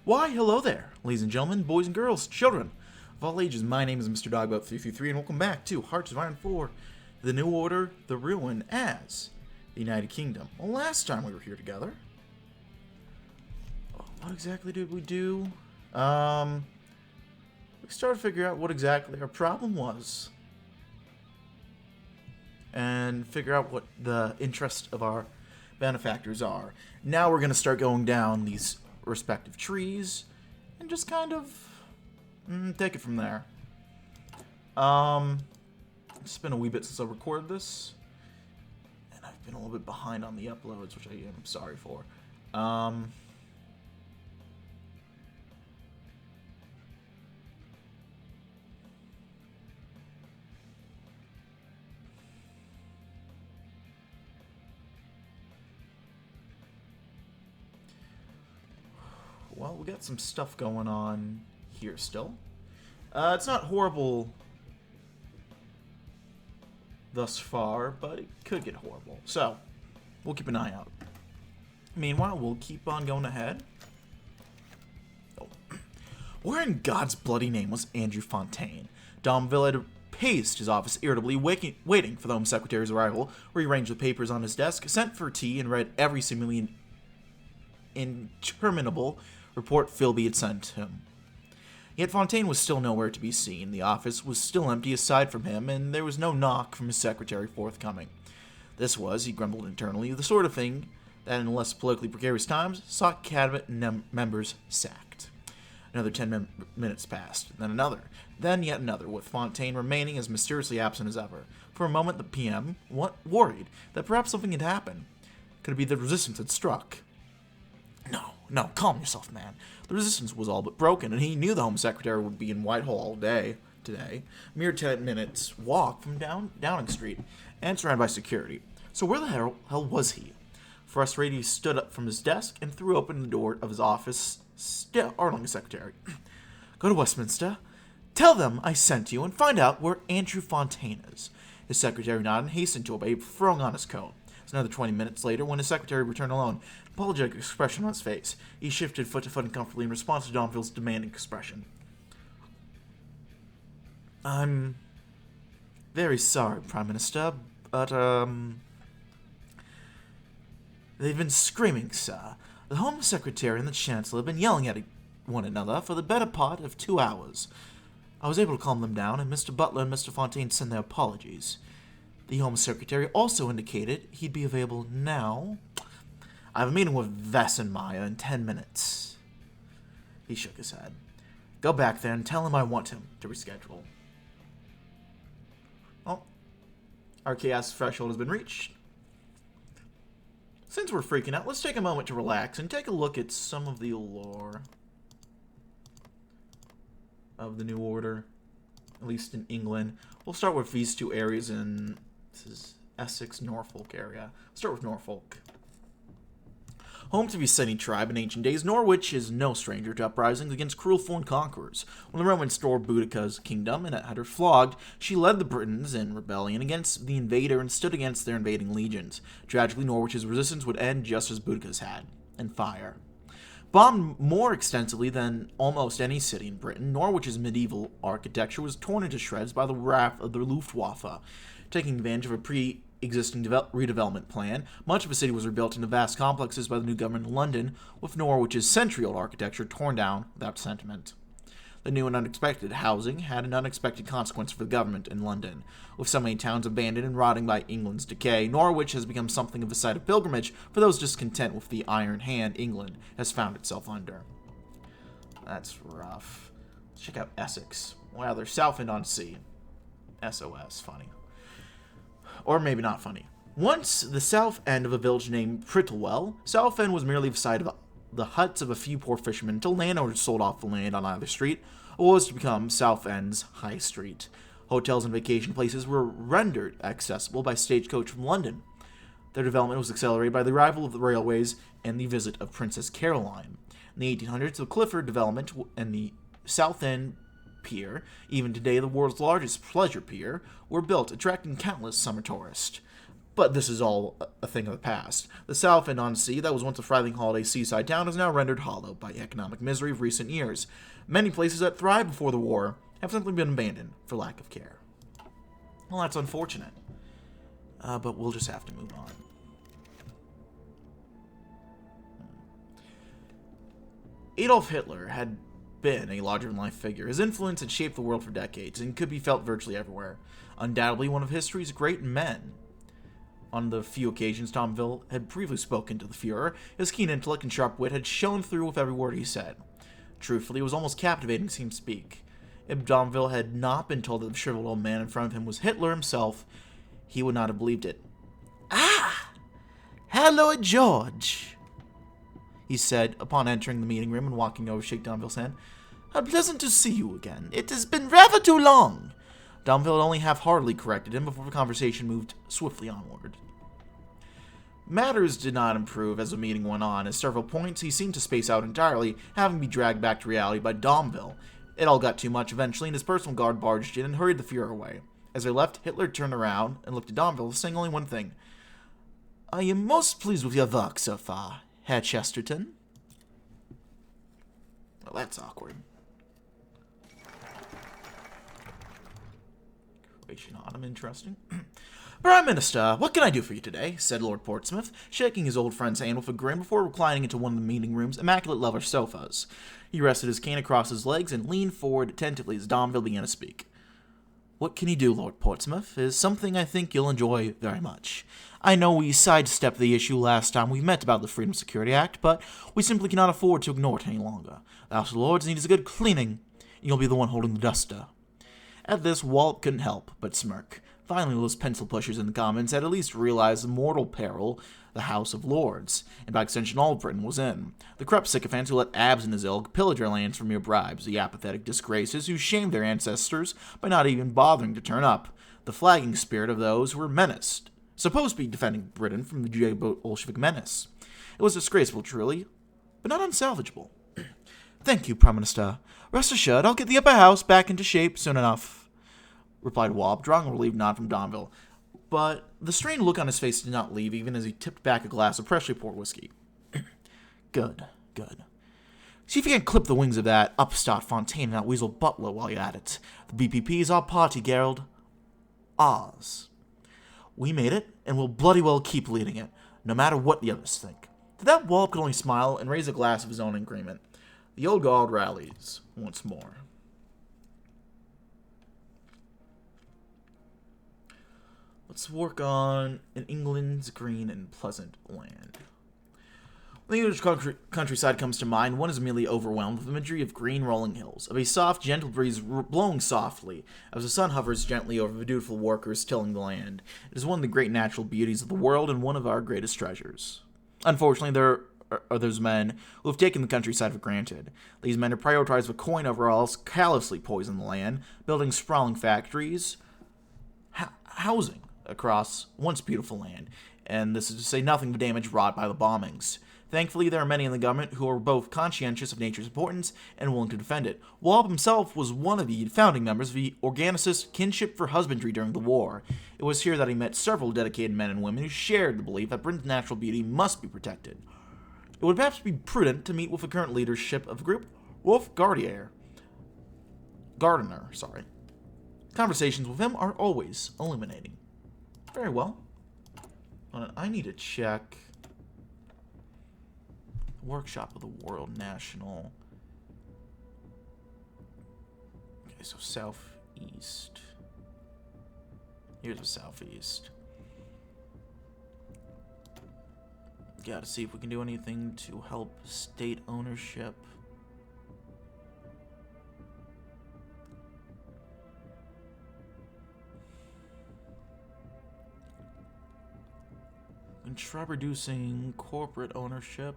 Why, hello there, ladies and gentlemen, boys and girls, children of all ages. My name is Mr. Dogboat333, and welcome back to Hearts of Iron 4, The New Order, The Ruin, as the United Kingdom. Well, last time we were here together, what exactly did we do? We started to figure out what exactly our problem was, and figure out what the interests of our benefactors are. Now we're going to start going down these respective trees and just kind of take it from there. It's been a wee bit since I recorded this, and I've been a little bit behind on the uploads, which I am sorry for. Well, we got some stuff going on here still. It's not horrible thus far, but it could get horrible. So, we'll keep an eye out. Meanwhile, we'll keep on going ahead. Oh. Where in God's bloody name was Andrew Fontaine? Domville had paced his office irritably, waiting for the Home Secretary's arrival, rearranged the papers on his desk, sent for tea, and read every seemingly interminable report Philby had sent him. Yet Fontaine was still nowhere to be seen. The office was still empty aside from him, and there was no knock from his secretary forthcoming. This was, he grumbled internally, the sort of thing that in less politically precarious times saw cabinet members sacked. Another 10 minutes passed, then another, then yet another, with Fontaine remaining as mysteriously absent as ever. For a moment the PM worried that perhaps something had happened. Could it be the resistance had struck? No, calm yourself, man. The resistance was all but broken, and he knew the Home Secretary would be in Whitehall all day today. A mere 10 minutes walk from Downing Street, and surrounded by security. So where the hell was he? Frustrated, he stood up from his desk and threw open the door of his office, startling the secretary. Go to Westminster, tell them I sent you, and find out where Andrew Fontaine is. His secretary nodded and hastened to obey, throwing on his coat. Another 20 minutes later, when his secretary returned alone, an apologetic expression on his face, he shifted foot to foot uncomfortably in response to Domville's demanding expression. I'm very sorry, Prime Minister, but, they've been screaming, sir. The Home Secretary and the Chancellor have been yelling at one another for the better part of 2 hours. I was able to calm them down, and Mr. Butler and Mr. Fontaine sent their apologies. The Home Secretary also indicated he'd be available now. I have a meeting with Vess and Maya in 10 minutes. He shook his head. Go back there and tell him I want him to reschedule. Oh, our chaos threshold has been reached. Since we're freaking out, let's take a moment to relax and take a look at some of the lore of the New Order, at least in England. We'll start with these two areas in... This is Essex, Norfolk area. Let's start with Norfolk. Home to the Senni tribe in ancient days, Norwich is no stranger to uprisings against cruel foreign conquerors. When the Romans stormed Boudicca's kingdom and had her flogged, she led the Britons in rebellion against the invader and stood against their invading legions. Tragically, Norwich's resistance would end just as Boudicca's had, in fire. Bombed more extensively than almost any city in Britain, Norwich's medieval architecture was torn into shreds by the wrath of the Luftwaffe. Taking advantage of a pre-existing redevelopment plan, much of the city was rebuilt into vast complexes by the new government in London, with Norwich's century-old architecture torn down without sentiment. The new and unexpected housing had an unexpected consequence for the government in London. With so many towns abandoned and rotting by England's decay, Norwich has become something of a site of pilgrimage for those discontent with the iron hand England has found itself under. That's rough. Let's check out Essex. Wow, they're Southend-on-Sea. SOS, funny. Or maybe not funny. Once the south end of a village named Prittlewell, Southend was merely the site of the huts of a few poor fishermen until landowners sold off the land on either street, or was to become Southend's High Street. Hotels and vacation places were rendered accessible by stagecoach from London. Their development was accelerated by the arrival of the railways and the visit of Princess Caroline. In the 1800s, the Clifford development and the Southend Pier, even today the world's largest pleasure pier, were built, attracting countless summer tourists. But this is all a thing of the past. The South-on-Sea, that was once a thriving holiday seaside town, is now rendered hollow by the economic misery of recent years. Many places that thrived before the war have simply been abandoned for lack of care. Well, that's unfortunate. But we'll just have to move on. Adolf Hitler had been a larger-than-life figure. His influence had shaped the world for decades and could be felt virtually everywhere. Undoubtedly one of history's great men. On the few occasions Domville had previously spoken to the Fuhrer, his keen intellect and sharp wit had shone through with every word he said. Truthfully, it was almost captivating to see him speak. If Domville had not been told that the shriveled old man in front of him was Hitler himself, he would not have believed it. "Ah! Hello, George," he said upon entering the meeting room and walking over to shake Domville's hand. "How pleasant to see you again. It has been rather too long." Domville had only half-heartedly corrected him before the conversation moved swiftly onward. Matters did not improve as the meeting went on. At several points, he seemed to space out entirely, having to be dragged back to reality by Domville. It all got too much eventually, and his personal guard barged in and hurried the Fuhrer away. As they left, Hitler turned around and looked at Domville, saying only one thing. "I am most pleased with your work so far, Herr Chesterton." Well, that's awkward. Croatian Autumn, interesting. "Prime Minister, what can I do for you today?" said Lord Portsmouth, shaking his old friend's hand with a grin before reclining into one of the meeting room's immaculate leather sofas. He rested his cane across his legs and leaned forward attentively as Domville began to speak. "What can he do, Lord Portsmouth, is something I think you'll enjoy very much. I know we sidestepped the issue last time we met about the Freedom Security Act, but we simply cannot afford to ignore it any longer. The House of Lords needs a good cleaning, and you'll be the one holding the duster." At this, Wallop couldn't help but smirk. Finally, those pencil pushers in the Commons had at least realized the mortal peril the House of Lords, and by extension all of Britain, was in. The corrupt sycophants who let Abs and his ilk pillage our lands for mere bribes, the apathetic disgraces who shamed their ancestors by not even bothering to turn up, the flagging spirit of those who were menaced, supposed to be defending Britain from the Bolshevik menace. It was disgraceful, truly, but not unsalvageable. "Thank you, Prime Minister. Rest assured, I'll get the upper house back into shape soon enough," replied Wallop, drawing a relieved nod from Domville. But the strained look on his face did not leave, even as he tipped back a glass of freshly poured whiskey. Good. See if you can clip the wings of that upstart Fontaine and that weasel Butler while you're at it. The BPP is our party, Gerald. Ours. We made it, and we'll bloody well keep leading it, no matter what the others think. To that, Wallop could only smile and raise a glass of his own in agreement. The old guard rallies once more. Let's work on an England's green and pleasant land. When the English countryside comes to mind, one is immediately overwhelmed with the imagery of green rolling hills, of a soft, gentle breeze blowing softly as the sun hovers gently over the dutiful workers tilling the land. It is one of the great natural beauties of the world and one of our greatest treasures. Unfortunately, there are those men who have taken the countryside for granted. These men have prioritized the coin overall, callously poison the land, building sprawling factories, housing across once beautiful land, and this is to say nothing of the damage wrought by the bombings. Thankfully, there are many in the government who are both conscientious of nature's importance and willing to defend it. Wallop himself was one of the founding members of the Organicist Kinship for Husbandry during the war. It was here that he met several dedicated men and women who shared the belief that Britain's natural beauty must be protected. It would perhaps be prudent to meet with the current leadership of the group, Wolf Gardiner. Conversations with him are always illuminating. Very well. I need to check Workshop of the World National. Okay, so southeast. Here's the southeast. Gotta see if we can do anything to help state ownership. And try reducing corporate ownership.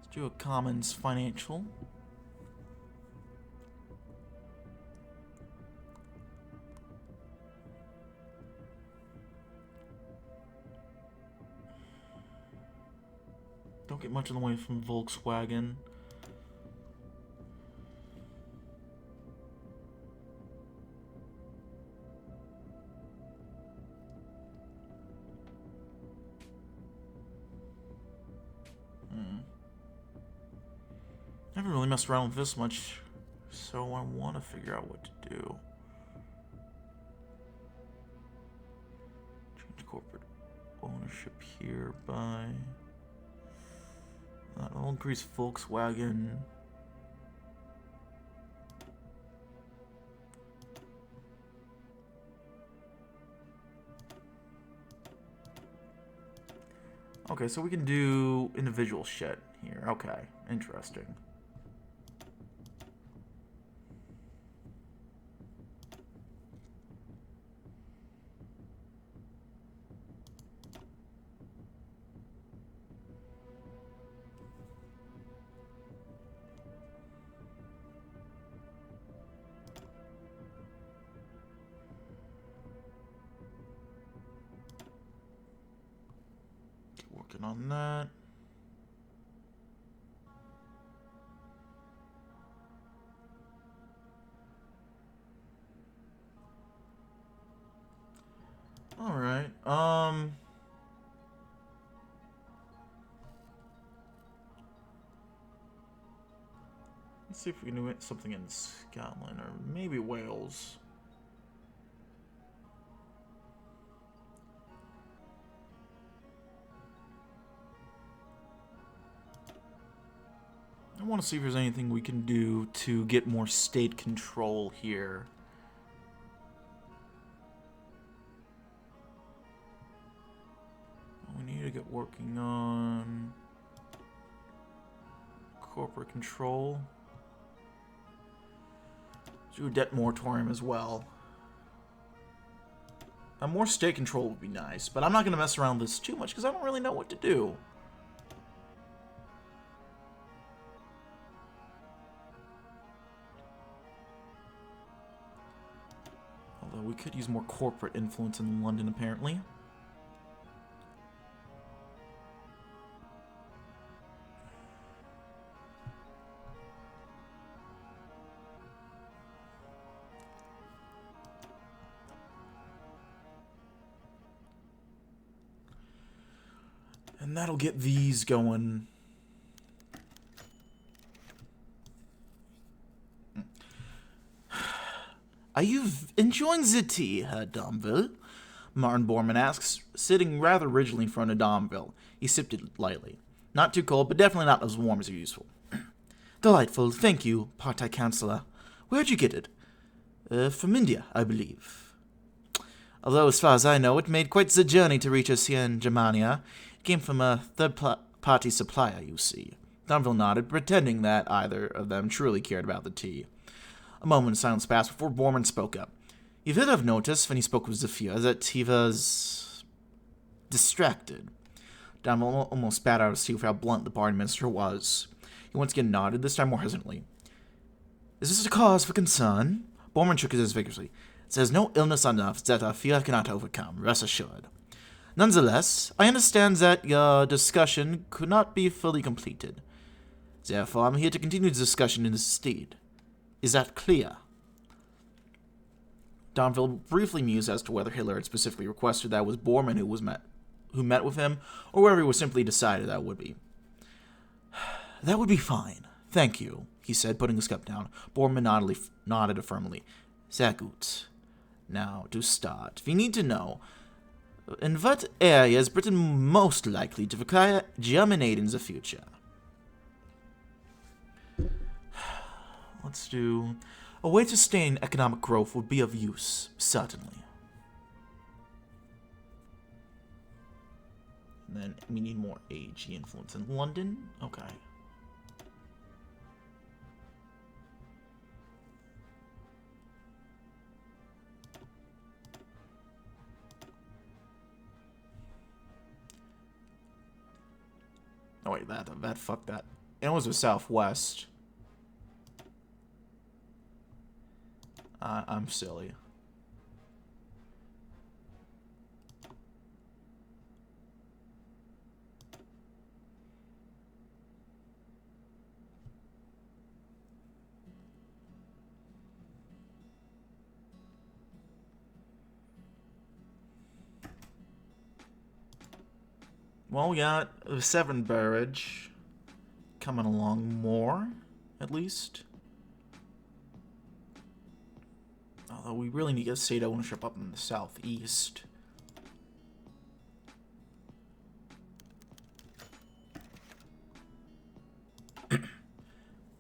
Let's do a commons financial. Don't get much in the way from Volkswagen. Never really messed around with this much, so I want to figure out what to do. Change corporate ownership here by... I'll increase Volkswagen. Okay, so we can do individual shit here. Okay, interesting. Working on that. All right. Let's see if we can do something in Scotland or maybe Wales. I want to see if there's anything we can do to get more state control here. We need to get working on corporate control. Do a debt moratorium as well. More state control would be nice, but I'm not going to mess around with this too much because I don't really know what to do. Although we could use more corporate influence in London, apparently. And that'll get these going. Are you enjoying the tea, Herr Domville? Martin Bormann asks, sitting rather rigidly in front of Domville. He sipped it lightly. Not too cold, but definitely not as warm as useful. Delightful, thank you, Party Councillor. Where'd you get it? From India, I believe. Although, as far as I know, it made quite the journey to reach us here in Germania. It came from a third-party supplier, you see. Domville nodded, pretending that either of them truly cared about the tea. A moment of silence passed before Bormann spoke up. You would have noticed when he spoke with Zafir that he was distracted. Domville almost spat out his tea for how blunt the party minister was. He once again nodded, this time more hesitantly. Is this a cause for concern? Bormann shook his head vigorously. There's no illness enough that Zafir cannot overcome, rest assured. Nonetheless, I understand that your discussion could not be fully completed. Therefore, I'm here to continue the discussion in this stead. Is that clear? Domville briefly mused as to whether Hitler had specifically requested that it was Bormann who met with him, or whether he was simply decided that would be. That would be fine. Thank you, he said, putting his cup down. Bormann nodded affirmingly. Sehr gut. Now, to start, we need to know, in what area is Britain most likely to require German aid in the future? Let's do... A way to sustain economic growth would be of use, certainly. And then we need more AG influence in London? Okay. Oh wait, that fuck that. It was the Southwest. I'm silly. Well, we got the Severn Barrage coming along more. at least. Although we really need to get state ownership up in the southeast.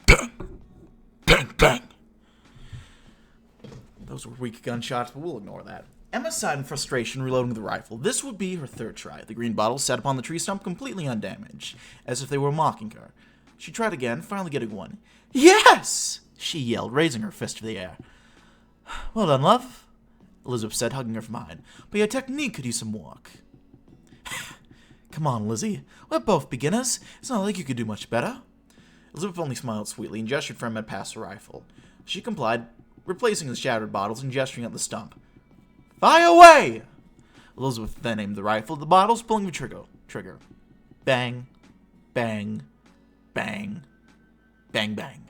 Bang! Bang, bang! Those were weak gunshots, but we'll ignore that. Emma sighed in frustration, reloading the rifle. This would be her third try. The green bottles sat upon the tree stump completely undamaged, as if they were mocking her. She tried again, finally getting one. Yes! She yelled, raising her fist to the air. Well done, love, Elizabeth said, hugging her from behind. But your technique could use some work. Come on, Lizzie. We're both beginners. It's not like you could do much better. Elizabeth only smiled sweetly and gestured for him to pass the rifle. She complied, replacing the shattered bottles and gesturing at the stump. Fire away! Elizabeth then aimed the rifle at the bottles, pulling the trigger. Bang, bang, bang, bang, bang.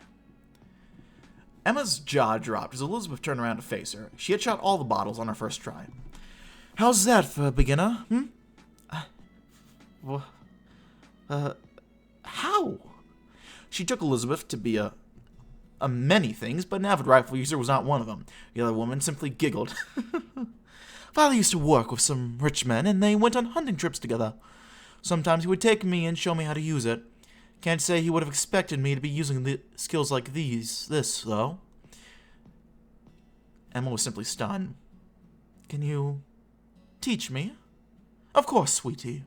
Emma's jaw dropped as Elizabeth turned around to face her. She had shot all the bottles on her first try. How's that for a beginner, how? She took Elizabeth to be a many things, but an avid rifle user was not one of them. The other woman simply giggled. Father used to work with some rich men, and they went on hunting trips together. Sometimes he would take me and show me how to use it. Can't say he would have expected me to be using the skills like this, though. Emma was simply stunned. Can you teach me? Of course, sweetie.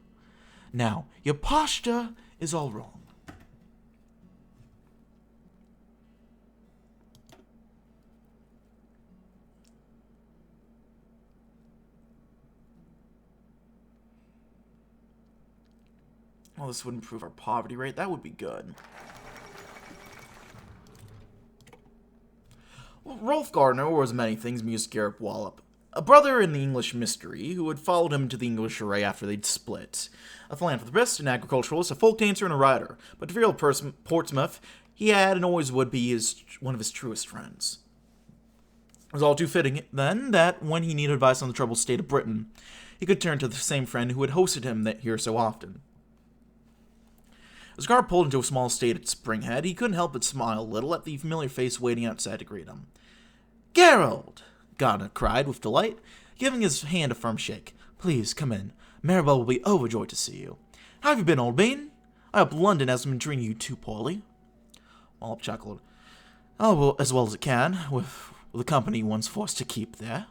Now, your posture is all wrong. Well, this would improve our poverty rate. That would be good. Well, Rolf Gardner was many things, mused Garrett Wallop, a brother in the English mystery who had followed him to the English array after they'd split. A philanthropist, an agriculturalist, a folk dancer, and a writer. But to real Portsmouth, he had and always would be one of his truest friends. It was all too fitting, then, that when he needed advice on the troubled state of Britain, he could turn to the same friend who had hosted him here so often. As the car pulled into a small estate at Springhead, he couldn't help but smile a little at the familiar face waiting outside to greet him. Gerald! Gardner cried with delight, giving his hand a firm shake. Please, come in. Maribel will be overjoyed to see you. How have you been, old bean? I hope London hasn't been treating you too poorly. Wallop chuckled. Oh, well, as well as it can, with the company one's forced to keep there.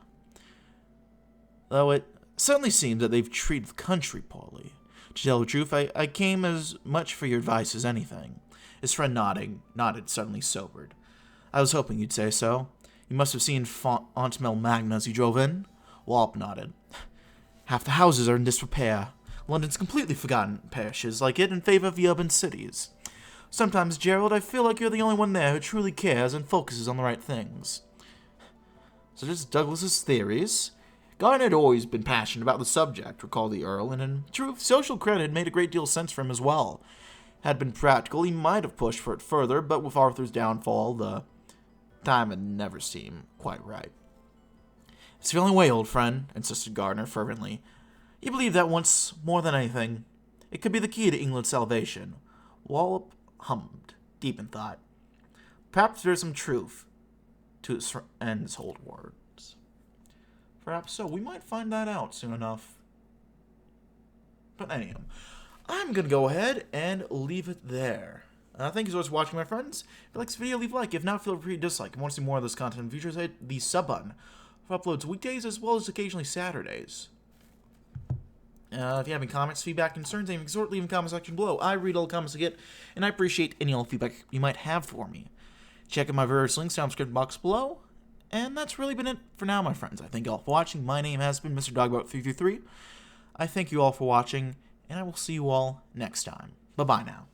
Though it certainly seems that they've treated the country poorly. To tell the truth, I came as much for your advice as anything. His friend nodded, suddenly sobered. I was hoping you'd say so. You must have seen Aunt Magna as you drove in? Wallop nodded. Half the houses are in disrepair. London's completely forgotten parishes like it in favor of the urban cities. Sometimes, Gerald, I feel like you're the only one there who truly cares and focuses on the right things. So just Douglas's theories. Gardner had always been passionate about the subject, recalled the Earl, and in truth, social credit had made a great deal of sense for him as well. Had been practical, he might have pushed for it further, but with Arthur's downfall, the time had never seemed quite right. It's the only way, old friend, insisted Gardner fervently. He believed that once more than anything, it could be the key to England's salvation. Wallop hummed, deep in thought. Perhaps there's some truth to his friend's old words. Perhaps so. We might find that out soon enough. But anyhow, I'm going to go ahead and leave it there. Thank you so much for watching, my friends. If you like this video, leave a like. If not, feel free to dislike. If you want to see more of this content in the future, hit the sub button for uploads weekdays as well as occasionally Saturdays. If you have any comments, feedback, concerns, anything sort, leave in the comment section below. I read all the comments I get, and I appreciate any all feedback you might have for me. Check out my various links down in the description box below. And that's really been it for now, my friends. I thank you all for watching. My name has been Mr. Dogboat333. I thank you all for watching, and I will see you all next time. Bye-bye now.